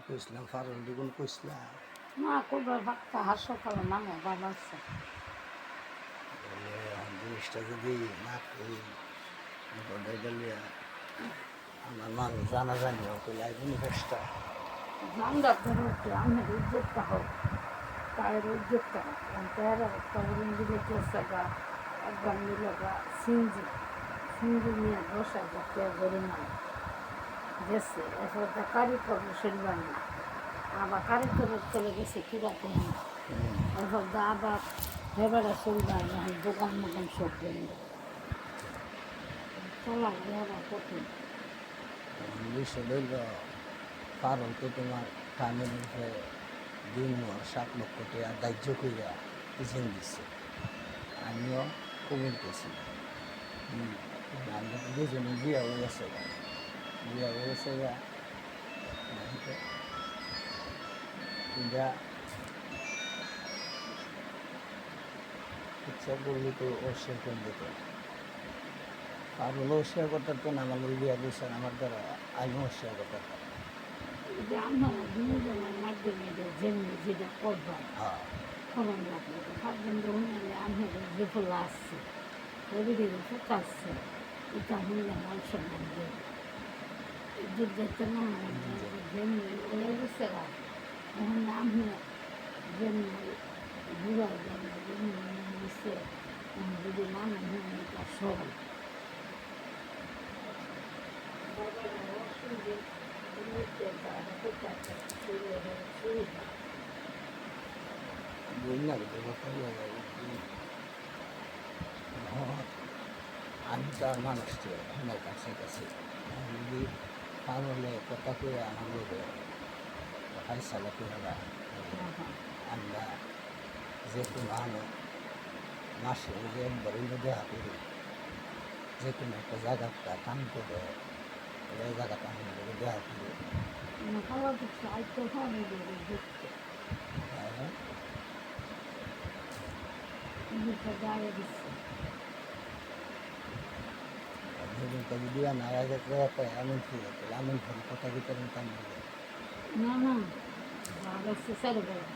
কইছিলাম ফারুল দুগুণ কইছিলাম না করবার ভাগটা হার সকালে নামে বাবা আছে জিনিসটা যদি না করি বিপদে গেলে আমার মানুষ জানা জানি হতো লাগবে কষ্ট জানলা ধরো কি আমের উদ্যোগটা হোক তাদের উদ্যোগটা হোক তারা তখন দিলে কেসা গা একবার মিলে গা সিঞ্জি নিয়ে 10,000 টাকা ধরে নেয় গেছে এরপর তা কারিগর শুনবার না আবার কারিগরের চলে গেছে কিরাতে না এরপর আবার হেবারে শুনবার না দোকান মোকান সব বন্ধ চলা হেবা কঠিন বিষয় হইল ফারুল তো তোমার কামের উপরে 7 লক্ষ টাকা দাহ্য কইরা পিছন দিচ্ছে আমিও কবুল করছিলাম আমরা তো দুজনে বিয়া হয়ে গেছে গা ইচ্ছা করলে তো অস্বীকার করে দিত আর হলো অস্বীকার করতে তো না আমার বিয়া দিয়েছেন আমার দ্বারা আমিও অস্বীকার করতে যে আমরা দুজনের মাধ্যমে যেমনি যেটা করবার হ্যাঁ করণ লাগবে ভাববেন যে উনি আমি বিফল আসছে রবিদের ফুটাচ্ছে এটা হইলে মান সম্মান দেবে ইজ্জত দেখতে না যেমনি ওরা গেছে এখন আমি যেমনি বুড়া যেমনি নিচ্ছে যদি মানুষ এটা সরল বললাম আমি তো আর মানুষ তো আমার কাছে যদি পারলে কথা করে আমার লোকে ফাইসালা করে আমরা যে কোনো আনো মাসে যে একবারই দেখা করি যে কোনো একটা জায়গাটা কাম করে ওই জায়গাটা আমি দেখা করি খাওয়া কিছু আইতে হবে দেখতে গায়ে দিচ্ছে যদি দিয়া না এমন কি হতো এমন ফোন কথা ভিতরে কাম করে না না বাগাচ্ছে সারে বেড়া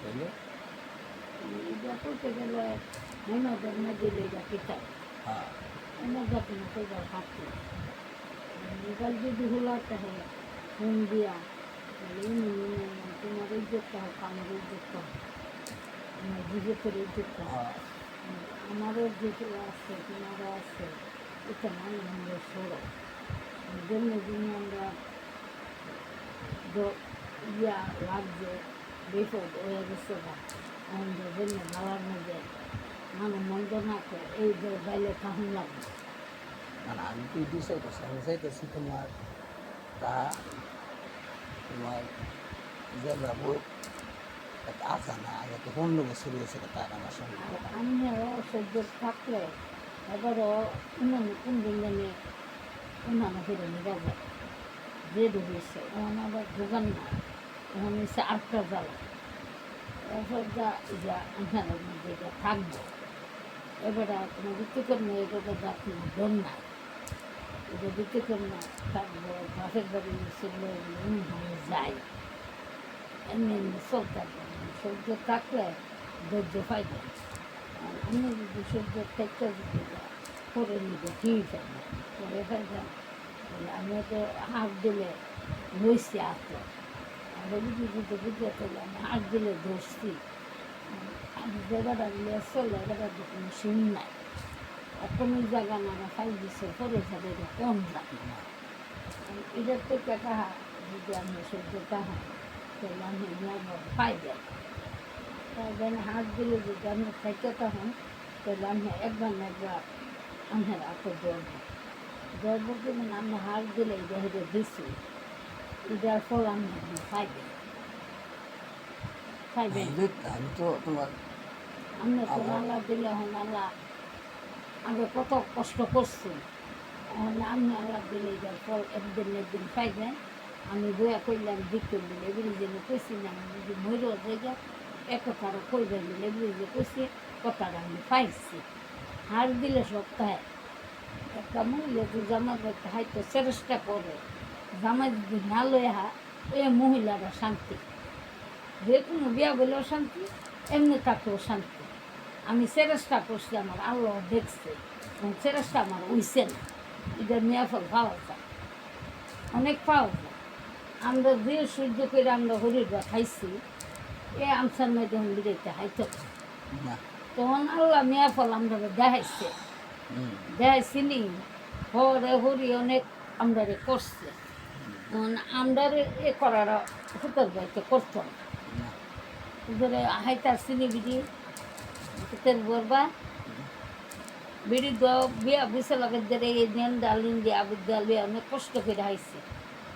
বুঝলে এটা করতে গেলে হেমাদের না দিলে এটা পিঠায় হ্যাঁ এনে যাতে না তো হাঁটতে এবার যদি হলাতে হয় ফোন দিয়া তোমার উদ্যোগটা হোক আমার উদ্যোগটা হোক আমার বিজেপের উদ্যোগটা হোক হ্যাঁ আমারও যেগুলো আছে তোমারও আছে এটা মানে আমরা সরো যেমনি যেমনি আমরা ইয়া লাগছে বিপদ হয়ে গেছে না আমাদের জন্য ভাবার মধ্যে মানে মন্দ না করে এই বাইলে কাহুন লাগবে মানে আমি তো এটি চাইতেছি আমি চাইতেছি তোমার তা তোমার যে যাবো একটা আজানা আগে তো 15 বছর হয়েছে তার আমার সঙ্গে আমিও সহ্য থাকলে এবারও অন্যান্য কোন দিন জানে অন্যান্য ফিরে নিয়ে যায় যে ঢুকেছে এখন আবার ঢোকান না এখন হচ্ছে আটটা জ্বালা এরপর যা আন্ধারের মধ্যে এটা থাকবো এবারে কোনো ব্যক্তিকর্ম এটাতে যা কোনো দম নাই এটা ব্যক্তিকর্ম থাকবো বাসের বাড়ি ছিল অনুভবে যায় এমনি এমনি চলতে পারবো সহ্য থাকলে ধৈর্য পাইবে আর আমি যদি সহ্য থাকতে যদি করে নিবে ঠিক আছে করে ফেলবেন আমিও তো হাত দিলে লইছি আসতো আর যদি যদি বুঝতে পারলাম হাত দিলে ধরছি আমি জায়গাটা নিয়ে চলে এবার কোনো সিন নাই আর কোনো জায়গা না ফাইভ দিচ্ছে পরে যাবে এটা কম যাবে না এটার থেকে টাকা যদি আমি সহ্য টাকা তাহলে আমি পাইবেন পাইবেন হাত দিলে যদি আমি খাইতে তখন তাহলে আমি একবার না একবার আমি এত ধরবো কিন্তু আমি হাত দিলে এটা হেঁটে দিচ্ছি এটার ফল আমি পাইবেন পাইবেন আমি তো তোমার আমরা তো আল্লাহ দিলে হন আল্লাহ আগে কত কষ্ট করছি আমি আল্লাহ দিলে এটার ফল একদিন পাইবেন আমি বইয়া করলাম দিক করলি এগুলি যে কইছি না আমি যদি মরেও জায়গা এক কথাটা কইবেন বলে এগুলি যে কইছি কথাটা আমি পাইছি হার দিলে সপ্তাহে একটা মহিলা যে জামা একটা হাইতে চেষ্টা করে জামা যদি না লয়ে এ মহিলারা শান্তি, যে কোনো বিয়া বলেও শান্তি, এমনি থাকলেও শান্তি। আমি চেষ্টা করছি, আমার আল্লাহ দেখছে এবং চেষ্টা আমার উইছে না। এটা নিয়ে ফল পাওয়া যায়, অনেক পাওয়া যায়। আমরা যে সহ্য করে আমরা হরির বা খাইছি, এ আমসার মেয়ে যখন বিদাইতে হাইতো না তখন আল্লাহ মেয়া ফল আমরা দেখাইছে, হুম দেখাইছি নি হরে হরি অনেক আমরা করছে। আমরা এ করার হুতর গাইতে করতো না। না ধরে হাইতার চিনি বিড়ি হুতের বরবা বিড়ি দ বিয়া বুঝে লাগে ধরে এই নেন ডালিন দিয়ে আবুদাল বিয়া অনেক কষ্ট করে হাইছে।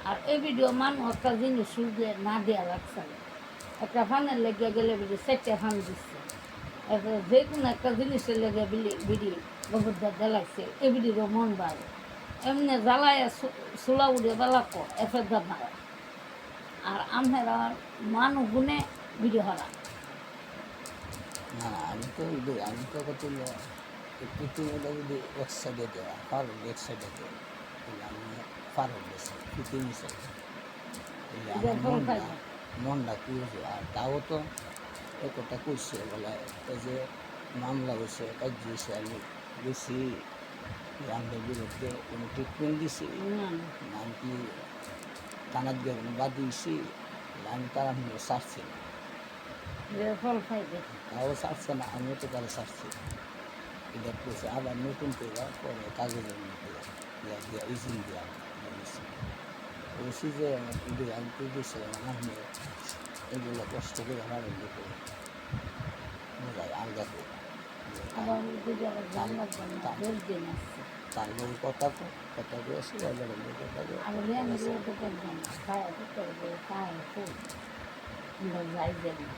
আর এই ভিডিও মানুষ একটা জিনিস সূর্যে না দেওয়া লাগছে না। একটা ফানের লেগে গেলে বিড়ি 4টা ফান দিচ্ছে। এরপরে যে কোনো একটা জিনিসের লেগে বিড়ি গোবরদার জ্বালাইছে, এ বিড়িরও মন বাড়ে। এমনি জ্বালায় চুলা উড়ে বেলাক এফের দাম মারা। আর আমরা মানুষ গুনে বিড়ি হরা। না আমি তো কত পৃথিবীটা যদি এক সাইডে দেওয়া পারুন এক সাইডে দেওয়া তাহলে আমি পারুন বেশি পৃথিবী সাইডে তাহলে আমার মনটা কী হয়েছে। আর তাও তো এ কথা কইছে বলে এই যে মামলা হয়েছে কাজ হয়েছে আমি গেছি আমাদের বিরুদ্ধে কোনো ট্রিটমেন্ট দিছি না আমি কি থানার গিয়ে বাদ দিয়েছি আমি তার আমি ছাড়ছি না, ফল খাইবে তাও ছাড়ছে না, আমিও তো তারা ছাড়ছি। এটা করছে আবার নতুন করে পরে কাগজের মধ্যে দিয়া ইজিন দিয়া দিয়েছি। বলছি যে আমি তো দিয়েছিলাম আমি এগুলো কষ্ট করে আমার দিকে বোঝায় আলগা করে আবার জানলার জন্য 10 দিন আসছে। তার লোক কথা বলেছে এবার কথা আবার আমি রোদ করবো না, খায় করবো, খায় খুব আমরা যাই যাই না।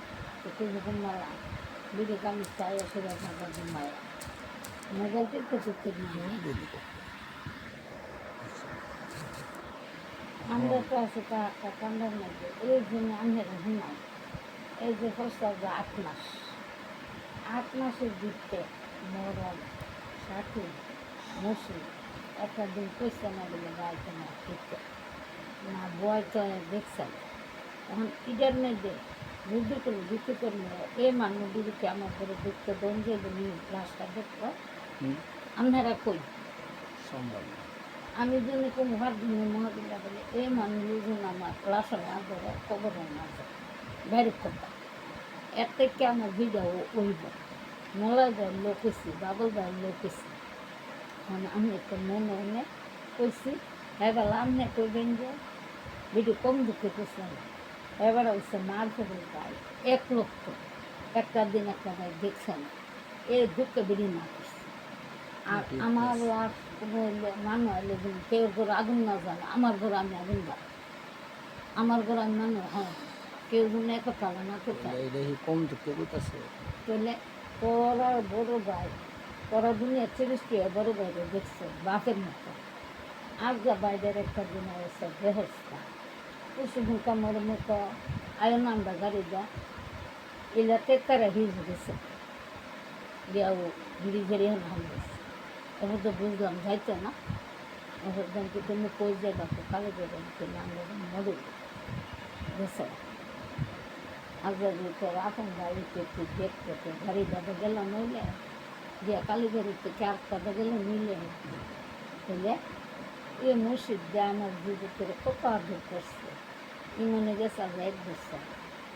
তো যখন মারা বিড়ি কামি চাই এসে আপনার মায়া মোবাইল করতে করতে বলে আমরা তো আছে একটা ঠান্ডার মধ্যে এই জন্য আমরা ঘুমাই। এই যে প্রস্তাব 8 মাস, 8 মাসের দিকতে মরম সাথী মসুর একটা দিন পয়সা না দিলে গাইতে না ঠিকতে না বয় তো দেখছেন। এখন ইডার মধ্যে বুদ্ধি করলে এ মানুষ দিদিকে আমার ঘরে দেখতে দঞ্জে নিয়ে রাস্তা দেখতে আপনারা কই সম্ভব না। আমি যদি কোনো মহাদিনা বলে এই মানুষজন আমার ক্লাসে না ধরে খবরে না ধরে বাইরে করতাম এর থেকে আমার ভিডিও ওইব মেলা যায় লোক এসি বাবল যায় লোক এসি মানে আমি একটা মনে মনে কইছি এবার আপনি কইবেন যে ভিডিও কম দুঃখে করছিলাম। এবার হচ্ছে মার ফেলে গায়ে 1 লক্ষ একটা দিন একটা গায়ে দেখছে না এই দুঃখে বেরিয়ে না করছে। আর আমার আর কোনো মানুষ এলে কেউ ঘরে আগুন না জ্বালা আমার ঘরে আমি আগুন জ্বালা আমার ঘরে আমি মানুষ হয় কেউ যেন একতা না করতে কম দুঃখে করতেছে তাহলে তোরা বড় ভাই তোরা দুনিয়া 30 বড় ভাইরে দেখছে বাপের মতো। আর যা বাইরের একটা দিন হয়েছে গৃহস্থা কুসুমুল কামড়ের মতো আয়ন আমরা গাড়ি যা এলাতে তারা হিজ গেছে গিয়াও গিরি গেড়ি হাল গেছে। এবার তো বুঝলাম যাইতো না এবার জানতে তুমি কই যাবা তো কালে যাবেন আমরা মরে গেছে। আগে তোর আপন গাড়িতে একটু দেখতে তো গাড়ি দাদা গেল নইলে দিয়া কালী গাড়িতে 4 গেলে নিলে বুঝলে এ মসজিদ দিয়ে আমার দিদি করে কত আদর করছে ইমনে গেছে আজ 1 বছর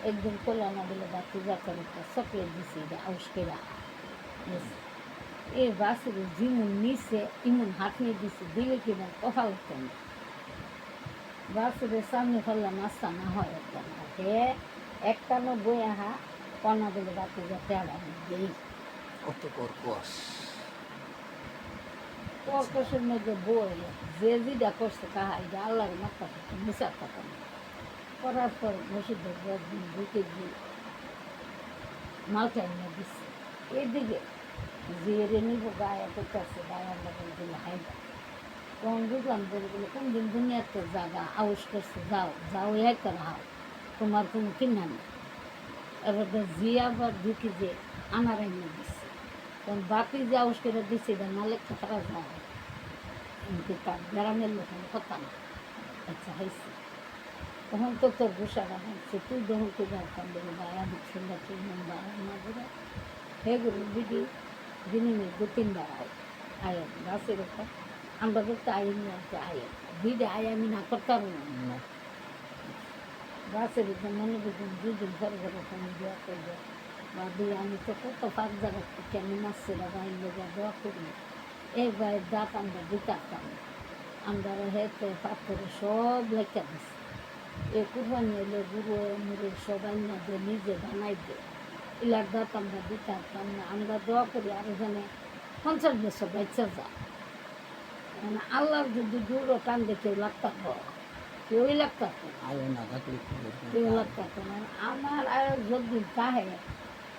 একদিন কোলা না দিলে বা পূজা করে চকলেট দিছে এটা আউসকেরা এই বাসের যেমন নিচে ইমন হাত নিয়ে দিছে দিলে কিনা কথা উঠতো না বাসের সামনে ফেললাম নাস্তা না হয় একটা না হে একটা বই আহা কনা দিলে বা পূজা তেড়া দিই কত কর্কশ কর্কশের মধ্যে বই যে যেটা করছে তাহা এটা আল্লাহর মাথা থেকে মিশার কথা না করার পর মসজিদের 10 দিন 2 কেজি মালটা এনে দিচ্ছে এদিকে জিরে নিব গায়ে করতেছে গায়ে আমরা বলছিল হাইবা তখন বুঝলাম বলে কোন দিন দুনিয়াতে জায়গা আউস করছে যাও এই করে হাও তোমার কোনো কিনা নেই। এবার জিয়া বা ঢুকি যে আনার এনে দিচ্ছে তখন বাকি যে আউস করে দিচ্ছে এটা নালে খাতা যায় এমনি তার গ্রামের লোক কথা না আচ্ছা হয়েছে তখন তো তোর গোসাটা হচ্ছে তুই যখন তুই রাখতাম বলে ভাই আমি সুন্দর তুই মন্দা না বলে হে গুরু দিদি দিনে দু তিনবার আয়েন গাছের ওপর আমরা করতে আইন না যে আয়েন দিদি আয় আমি না করতে পারবো না না গাছের উপর মনে করছেন দুদিন পরে পরে ফোন দেওয়া করবে বা দিয়ে আমি তো কত পাক জায়গা থেকে আমি মাছছিলাম বাইর লেগে দোয়া করি এই গায়ের দাঁত আমরা দিতে পারতাম আমরা হেতে পাথরে সব লেখা দিছি এ কুরবানি এলে গুরু মুড়ে সবাই না দিয়ে নিজে বানাই দিয়ে এলার দাঁত আমরা দিতে পারতাম না আমরা দোয়া করি আর এখানে 50 বছর বাচ্চা যায় মানে আল্লাহর যদি দূর টান দেখে লাগতাম কেউই লাগতাম আয়ো না থাকলে কেউ লাগতাম না আমার আয়ো যদি কাহে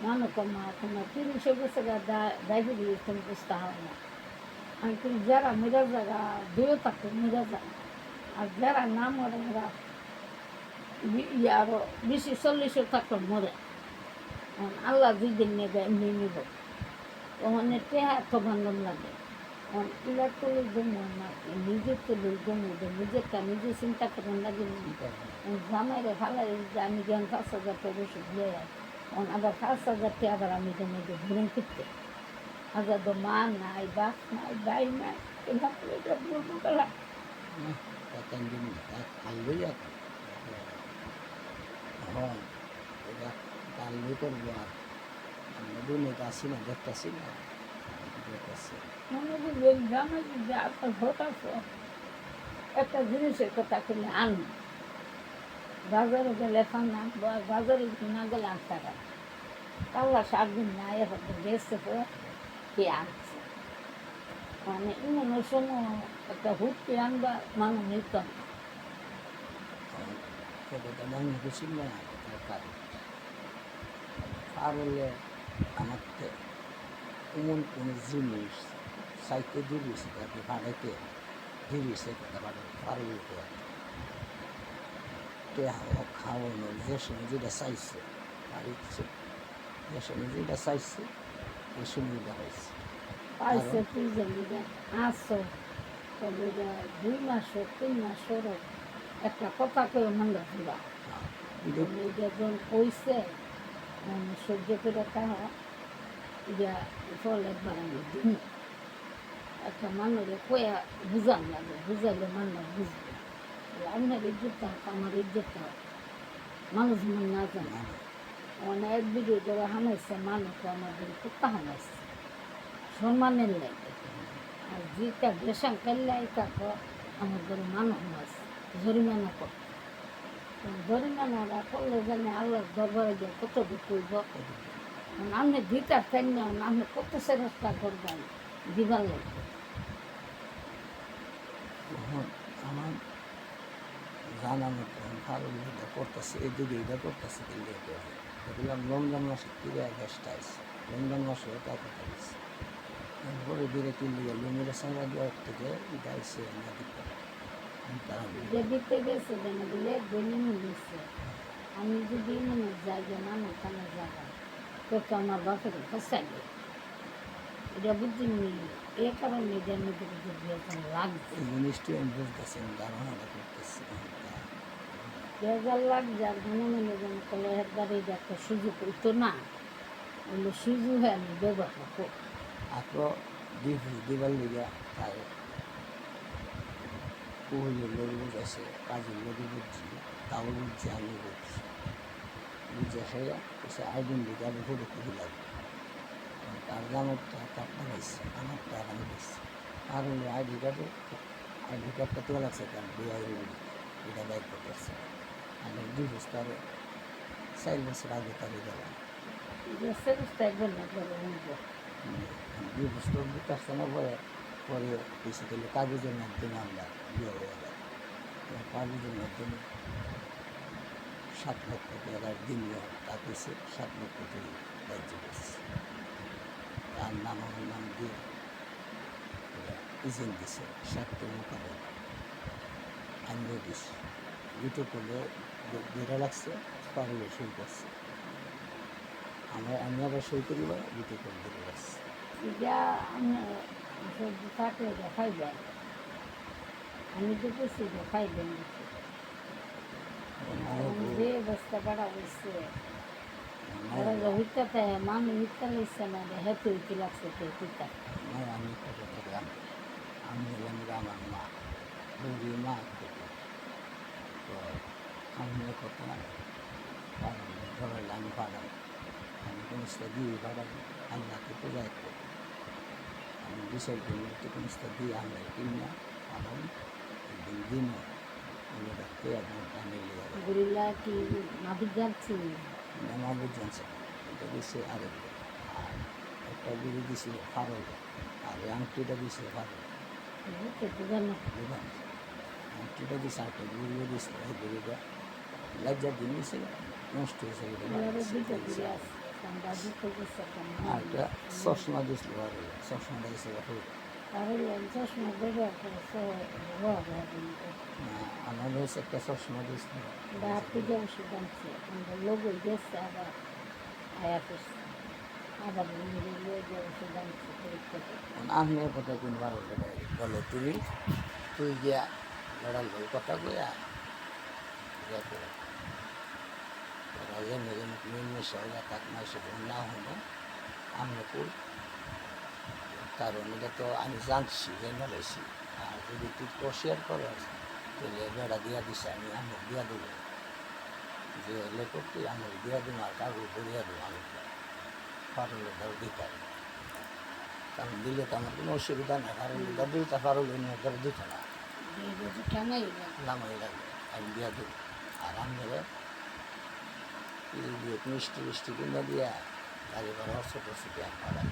মানো কমা তোমার 300 বছর ডায়াবেটিস তুমি বুঝতে হবে না আমি কিন্তু যারা মেরা জায়গা দূরে থাকতো মেরা জায়গা আর যারা না মরে ওরা আরো বেশি 40 থাকতো মরে আল্লাহ যেদিন নেবে এমনি নিব ওখানে টেহা তো বান্ধব লাগে ইলার তুলে জমো না নিজের তুলে জমো নিজেরটা নিজে চিন্তা করেন লাগে জামাইরে ফালাই যে আমি জ্ঞান 5,000 টাকা বেশি দিয়ে আবার 5,000 টাকা আবার আমি জমে ঘুরেন ফিরতে আবার তো মা নাই বাপ নাই ভাই নাই এটা বলবো গেলা দিন আনলই এখন এটা আনলই করবো আর আমরা দুনিয়াতে আসি না দেখতেছি না দেখতেছি মনে করবেন জামাই যে আপনার ভোট আছে একটা জিনিসের কথা করলে আন বাজারে গেলে না বাজারে না গেলে আনতে পারে আল্লাহ 7 দিন না এখন বেসতে পরে কে আনছে মানে এমন সময় একটা হুটকে আনবা মানুষ নিত না কতটা মনে খুশি না দরকার আর হলে আমাকে এমন কোনো জিনিস সাইতে দিয়েছে তাকে ভাড়াইতে দিয়েছে কথা পারবে খাওয়ানো যে সময় যেটা চাইছে আর ইচ্ছে যে সময় যেটা চাইছে এই সময়টা হয়েছে পাইছে তুই জানি আসো তবে 2 মাস হোক 3 মাস হোক একটা কথা কেউ মন্দ দিবা যখন কইছে সহ্য করে খাওয়া এটা ফল একবার আমি দিন একটা মানুষের কয়া বুঝান লাগে বুঝাইলে মানুষ বুঝবে আপনার ইজ্জত হোক আমার ইজ্জত হোক মানুষ মন না জানে অনেক ভিডিও যারা হামাইছে মানুষ আমাদের কুত্তা হামাইছে সম্মানের লাগে আর যেটা বেসান করলে এটা আমার ঘরে মানুষ হামাইছে জরিমানা করতে জরিমানাটা করলে জানে আল্লাহর দরবারে গিয়ে কত করব আপনি দিতার চাই না আপনি কত চেষ্টা করবেন দিবার লাগবে আমার জানা মতো ভালো এটা করতেছে এই দিকে এটা করতেছে কিন্তু দেখলাম রমজান মাসে 3 আছে রমজান মাসে তা কথা বলছে পরে দিকে 3 দিকে লুমিরা সাইরা দেওয়ার থেকে এটা এসে না যে দিতে গেছে যেন বলে গলিম দিচ্ছে আমি যদি মনে যাই যে না ওখানে যাবো তো তো আমার বাপের ফসাই এটা বুঝিনি এ কারণে এদের মধ্যে লাগছে এই জিনিসটি আমি বুঝতেছি ধারণাটা করতেছি বেজার লাগ যার মনে মনে যেন করলো একবারে একটা সুযোগ হইতো না বললো সুযোগ হয় আমি ব্যবহার করো আরও দিবার লিগা তাই কুহুলের লোক বুঝাইছে কাজের লোক বুঝছি তাও বুঝছি আমি বুঝছি বুঝে সেরা এসে আইডেন্টি কার্ড ফটো খুবই লাগবে তার জামারটা তারটা গেছে আমারটা আর আমি গেছি আর হলো আইডি কার্ডটা তোলা লাগছে তার বিআই এটা বাইক করতেছে আমি 2 বছর 4 বছর আগে তাকে গেলাম 2 বছর দিতে না পরে পরে এসে গেলে কাগজের মাধ্যমে আমরা বিয়ে হয়ে গেল কাগজের মাধ্যমে 7 লক্ষ টাকার দিন তাকে 7 লক্ষ টাকা রাজ্য করছে তার নাম আমার নাম দিয়ে এজেন্ট দিছে 7টা মোকাবেলা আমিও দিছি দুটো করলে 2 লাগছে পারলে সই করছে আমি আবার সই করি বা দুটো করে 2 লাগছে এটা আমি সবজি থাকলে দেখাই যায় আমি তো বলছি দেখাই দেন যে অবস্থা বাড়া হয়েছে ওরা যে হইতে মানুষ হইতে লাগছে না হেঁটে হইতে লাগছে তো হইতা আমি কবে থেকে আমি হলাম আমার মা বুড়ি মা থেকে তো আমি কথা ধরলে আমি পাড়াই আমি কোনটা দিয়ে পাড়াই আল্লাহকে পূজাই করি আমি বিসর্জন করতে কোনটা দিয়ে আমরা কিনা কারণ একদিন দিনও আমি রাখতে আপনার টানে লিয়ে গরিলা কি মাদুর যাচ্ছি নামাবুর জানছে এটা দিচ্ছে আরেক আর একটা গুড়ি দিছে ফারল আর এই আংটিটা দিছে ফারল জানো বুঝলাম আংটিটা দিছে আরেকটা গুড়িও দিছে এই গুড়িটা লজ্জার দিন দিছিল নষ্ট হয়েছে দুটো ঘুরে আসছে আমরা দুটো গেছে আর একটা চশমা দিছিল আর চশমাটা দিছে তাহলে চশমা ব্যবহার করে আমার হচ্ছে একটা চশমা দিছিল আপনি যে ওষুধ আনছে আমরা লোকই গেছে আবার আয়া করছে আবার যে ওষুধ আনছে পরীক্ষা আহমের কথা কোন বার বলে তুই গিয়া লড়াল কথা কইয়া রাজা মেরে মিশে তাক মাসে না হলো আমরা করি কারণ এটা তো আমি জানছি জেনে রয়েছি আর যদি তুই কষিয়ার করো তাহলে বেড়া দিয়া দিছে আমি আমার দিয়া দেবো যে এলে করতে আমার দিয়া দেবো আর কাগজ ধরিয়া দেবো আমি ফারলে ধর দিতে কারণ দিলে তো আমার কোনো অসুবিধা নেই কারণ এটা দুইটা ফারলে ধর দিত না লামাই লাগবে আমি দিয়া দেবো আর আমরা মিষ্টি মিষ্টি কিনে দিয়া গাড়ি ভাড়া ছোটো ছোটো এক ভাড়া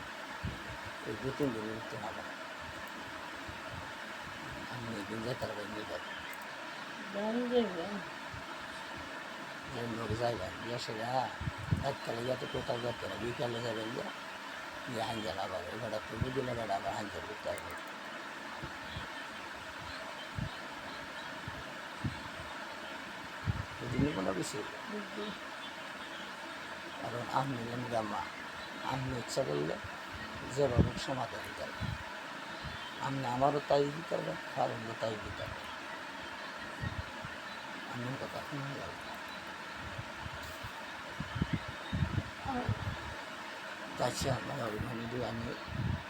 এই 2-3 দিন উঠতে হবে আমি একদিন যেতে হবে লোক যাইবেন সেটা এককালে যাতে কোথাও যেতে না বিকালে যাবেন গিয়ে হাঞ্জাল আবার এবার একটু বুঝলে বেড়া আবার হাঞ্জাল করতে হবে বুঝিনি কোনো কিছু কারণ আমি গ্রামা আমি ইচ্ছা করলে যেভাবে সমাধান দিতে হবে আপনি আমারও তাই দিতে হবে কারণও তাই দিতে হবে আমি কথা শুনে গেল যাচ্ছি আমার অভিমানী দিয়ে আমি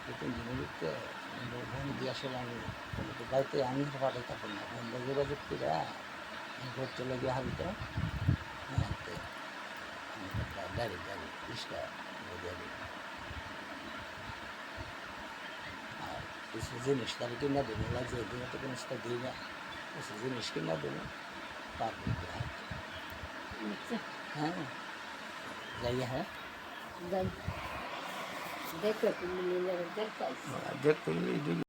2-3 দিনে দিতে অভিমানী দিয়ে আসলে আমি বাড়িতে আমি পাঠাই তখন না বন্ধ যোগাযোগ করে ঘর চলে গিয়ে হারিতে ডাইরেক্ট গাড়ি রিক্সা দিয়ে দিই আর কিছু জিনিস তার কিনা দেবো যে দিনে তো জিনিসটা দিই না কিছু জিনিস কিনা দেবো তারপরে হ্যাঁ যাই হ্যাঁ দেখো তুমি দেখতে